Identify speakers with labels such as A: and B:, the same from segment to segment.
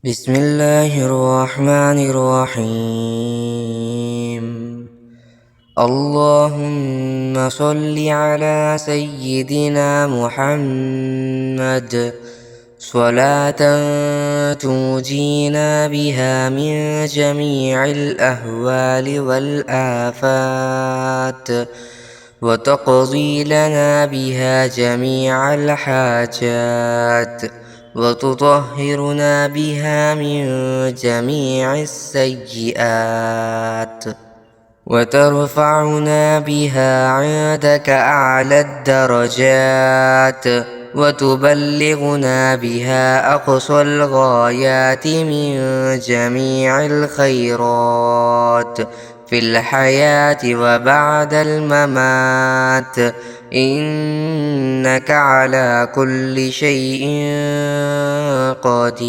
A: بسم الله الرحمن الرحيم. اللهم صل على سيدنا محمد صلاة تنجينا بها من جميع الأهوال والآفات، وتقضي لنا بها جميع الحاجات، وتطهرنا بها من جميع السيئات، وترفعنا بها عندك أعلى الدرجات، وتبلغنا بها أقصى الغايات من جميع الخيرات في الحياة وبعد الممات، إنك على كل شيء قدير.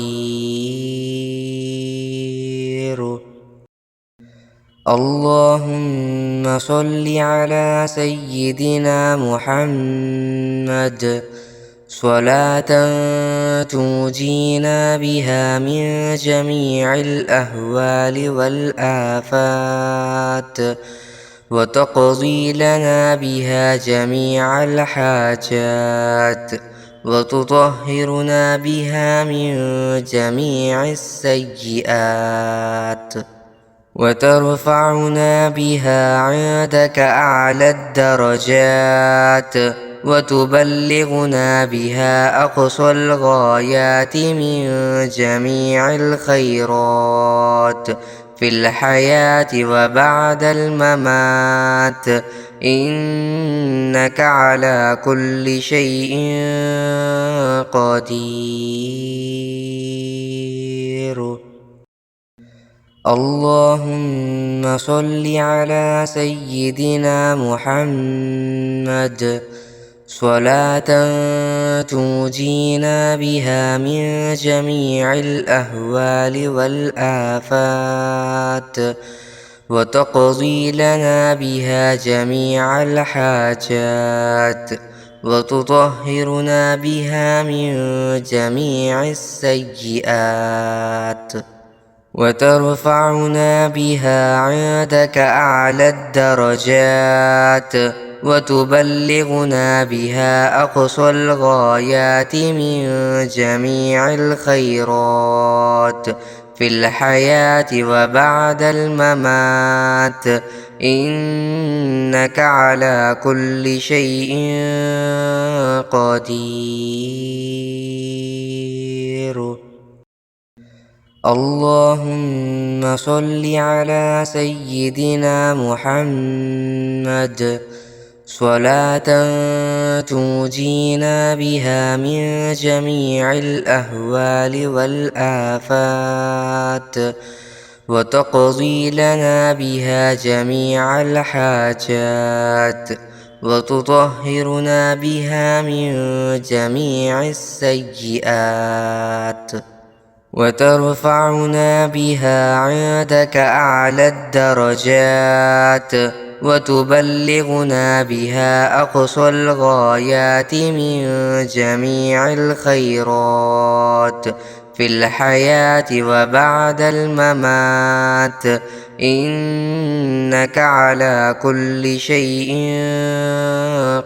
A: اللهم صل على سيدنا محمد صلاة تنجينا بها من جميع الأهوال والآفات، وتقضي لنا بها جميع الحاجات، وتطهرنا بها من جميع السيئات، وترفعنا بها عندك أعلى الدرجات، وتبلغنا بها أقصى الغايات من جميع الخيرات في الحياة وبعد الممات، إنك على كل شيء قدير. اللهم صل على سيدنا محمد صلاة تنجينا بها من جميع الأهوال والآفات، وتقضي لنا بها جميع الحاجات، وتطهرنا بها من جميع السيئات، وترفعنا بها عندك أعلى الدرجات، وتبلغنا بها أقصى الغايات من جميع الخيرات في الحياة وبعد الممات، إنك على كل شيء قدير. اللهم صل على سيدنا محمد صلاة تنجينا بها من جميع الأهوال والآفات، وتقضي لنا بها جميع الحاجات، وتطهرنا بها من جميع السيئات، وترفعنا بها عندك أعلى الدرجات، وتبلغنا بها أقصى الغايات من جميع الخيرات في الحياة وبعد الممات، إنك على كل شيء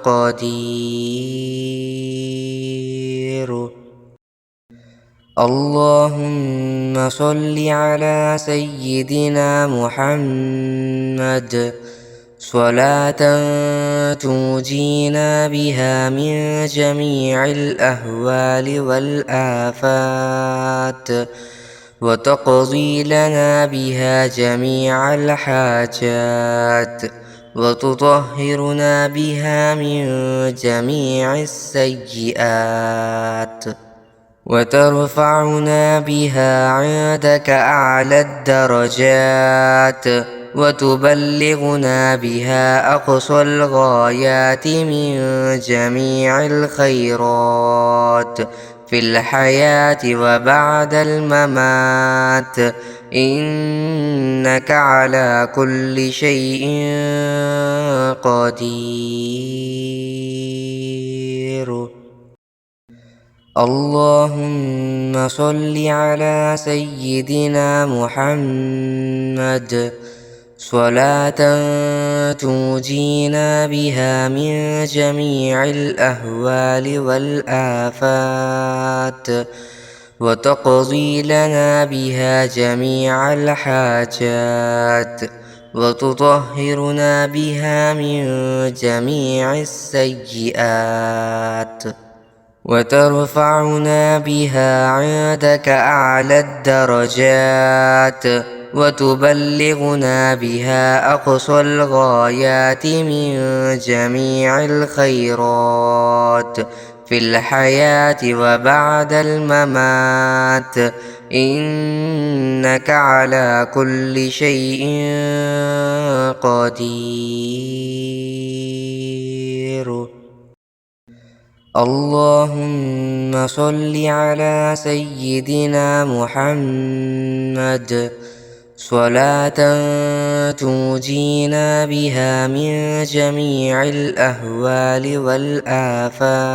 A: قدير. اللهم صل على سيدنا محمد صلاة تنجينا بها من جميع الأهوال والآفات، وتقضي لنا بها جميع الحاجات، وتطهرنا بها من جميع السيئات، وترفعنا بها عندك أعلى الدرجات، وتبلغنا بها أقصى الغايات من جميع الخيرات في الحياة وبعد الممات، إنك على كل شيء قدير. اللهم صل على سيدنا محمد صلاة تنجينا بها من جميع الأهوال والآفات وتقضي لنا بها جميع الحاجات وتطهرنا بها من جميع السيئات وترفعنا بها عندك أعلى الدرجات وتبلغنا بها أقصى الغايات من جميع الخيرات في الحياة وبعد الممات إنك على كل شيء قدير. اللهم صل على سيدنا محمد صلاة تنجينا بها من جميع الأهوال والآفات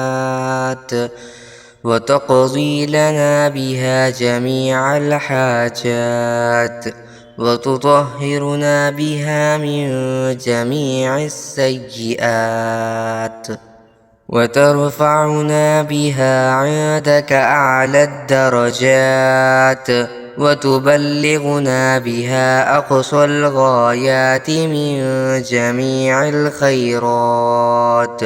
A: وتقضي لنا بها جميع الحاجات وتطهرنا بها من جميع السيئات وترفعنا بها عندك أعلى الدرجات وتبلغنا بها أقصى الغايات من جميع الخيرات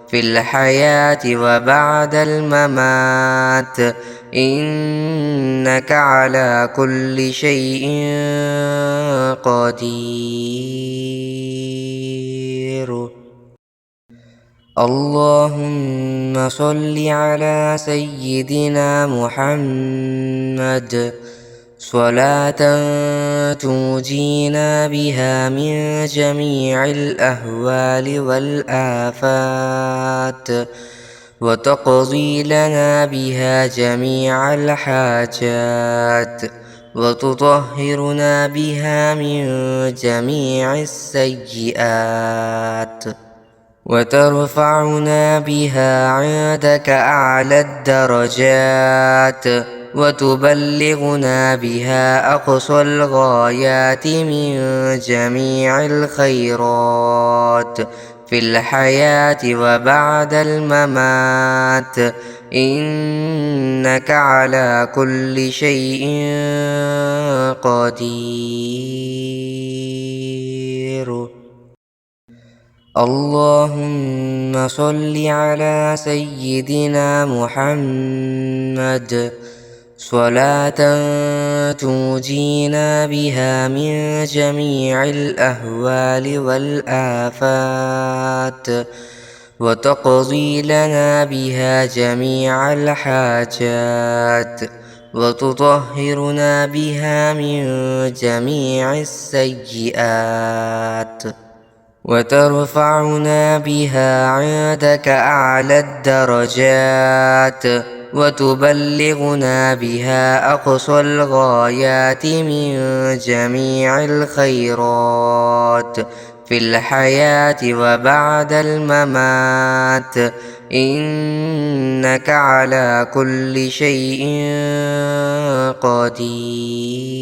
A: في الحياة وبعد الممات إنك على كل شيء قدير. اللهم صل على سيدنا محمد صلاة تنجينا بها من جميع الأهوال والآفات وتقضي لنا بها جميع الحاجات وتطهرنا بها من جميع السيئات وترفعنا بها عندك أعلى الدرجات وتبلغنا بها أقصى الغايات من جميع الخيرات في الحياة وبعد الممات إنك على كل شيء قدير. اللهم صل على سيدنا محمد صلاة تنجينا بها من جميع الأهوال والآفات وتقضي لنا بها جميع الحاجات وتطهرنا بها من جميع السيئات وترفعنا بها عندك أعلى الدرجات وتبلغنا بها أقصى الغايات من جميع الخيرات في الحياة وبعد الممات إنك على كل شيء قدير.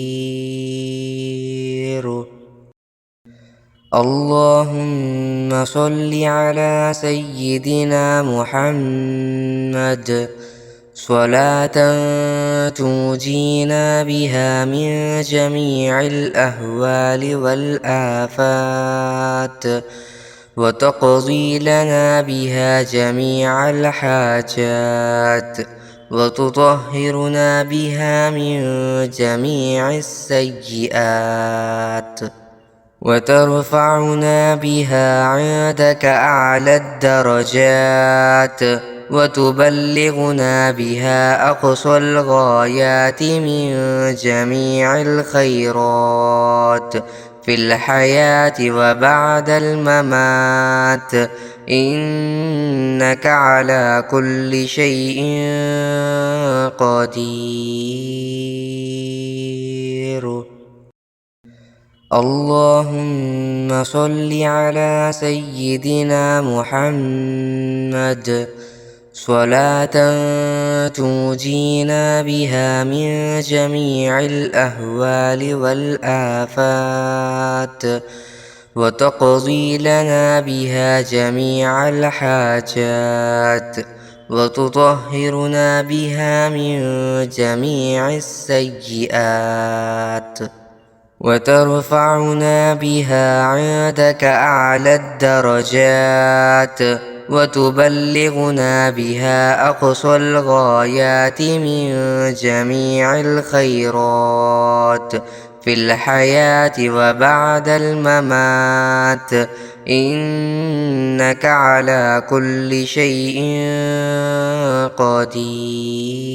A: اللهم صل على سيدنا محمد صلاة تنجينا بها من جميع الأهوال والآفات وتقضي لنا بها جميع الحاجات وتطهرنا بها من جميع السيئات وترفعنا بها عندك أعلى الدرجات وتبلغنا بها أقصى الغايات من جميع الخيرات في الحياة وبعد الممات إنك على كل شيء قدير. اللهم صل على سيدنا محمد صلاة تنجينا بها من جميع الأهوال والآفات وتقضي لنا بها جميع الحاجات وتطهرنا بها من جميع السيئات وترفعنا بها عندك أعلى الدرجات وتبلغنا بها أقصى الغايات من جميع الخيرات في الحياة وبعد الممات إنك على كل شيء قدير.